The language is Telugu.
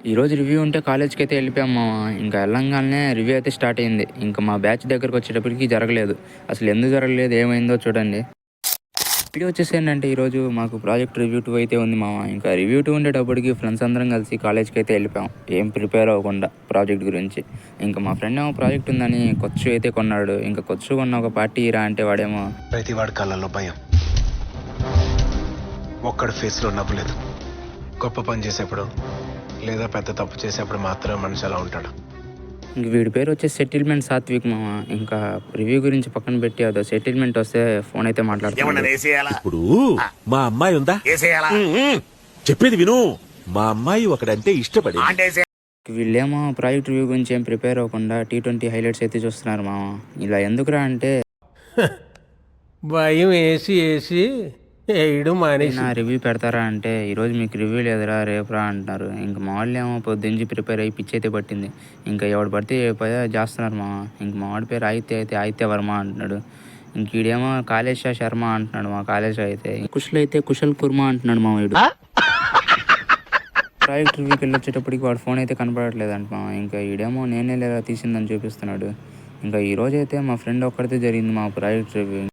ఈరోజు రివ్యూ ఉంటే కాలేజ్కి అయితే వెళ్ళిపోయాం మామ. ఇంకా వెళ్ళంగానే రివ్యూ అయితే స్టార్ట్ అయింది. ఇంకా మా బ్యాచ్ దగ్గరకు వచ్చేటప్పటికి జరగలేదు. అసలు ఎందుకు జరగలేదు ఏమైందో చూడండి. వీడియో వచ్చేసి ఏంటంటే ఈరోజు మాకు ప్రాజెక్ట్ రివ్యూ 2 అయితే ఉంది మామ. ఇంకా రివ్యూ 2 ఉండేటప్పటికి ఫ్రెండ్స్ అందరం కలిసి కాలేజ్కి అయితే వెళ్ళిపోయాం. ఏం ప్రిపేర్ అవ్వకుండా ప్రాజెక్ట్ గురించి. ఇంకా మా ఫ్రెండ్ ఏమో ప్రాజెక్ట్ ఉందని కొచ్చు అయితే కొన్నాడు. ఇంకా కొచ్చు కొన్న ఒక పార్టీ రా అంటే వాడేమో ప్రతి వాడి కళ్ళల్లో భయం, ఒక్కడి ఫేస్లో నవ్వులేదు. గొప్ప పని చేసేప్పుడు లేదా పెద్ద తప్పు చేసేప్పుడు మాత్రమే మనిషి అలా ఉంటాడు. ఇంక వీడి పేరు వచ్చేసి సెటిల్మెంట్ సాత్విక్ మామ. ఇంకా రివ్యూ గురించి పక్కన పెట్టి అదో సెటిల్మెంట్ వస్తే ఫోన్ అయితే మాట్లాడుతున్నాడు. ఇప్పుడు మా అమ్మాయి ఉందా? చెప్పేది విను. మా అమ్మాయి ఒకడంటే ఇష్టపడి వీళ్ళేమో ప్రాజెక్ట్ రివ్యూ గురించి ఏం ప్రిపేర్ అవ్వకుండా T20 హైలైట్స్ అయితే చూస్తున్నారు మామ. ఇలా ఎందుకురా అంటే భయం వేసి వేయడం మానేసి నా రివ్యూ పెడతారా అంటే ఈరోజు మీకు రివ్యూ లేదురా రేపురా అంటున్నారు. ఇంకా మా వాళ్ళు ఏమో పొద్దుంచి ప్రిపేర్ అయ్యి పిచ్చి అయితే పట్టింది. ఇంకా ఎవడు పడితే చేస్తున్నారు మా. ఇంక మా వాడి పేరు ఆదిత్య వర్మ అంటున్నాడు. ఇంక ఈడేమో కాళేశ శర్మ అంటున్నాడు. మా కాళేశ అయితే కుషల్ అయితే కుశల్ కుర్మా అంటున్నాడు మా వీడు. ప్రాజెక్ట్ రివ్యూకి వెళ్ళి వచ్చేటప్పటికి వాడు ఫోన్ అయితే కనపడట్లేదు అంట మా. ఇంకా ఈడేమో నేనే లేదా తీసిందని చూపిస్తున్నాడు. ఇంకా ఈరోజు అయితే మా ఫ్రెండ్ ఒక్కడితే జరిగింది మా ప్రాజెక్ట్ రివ్యూ.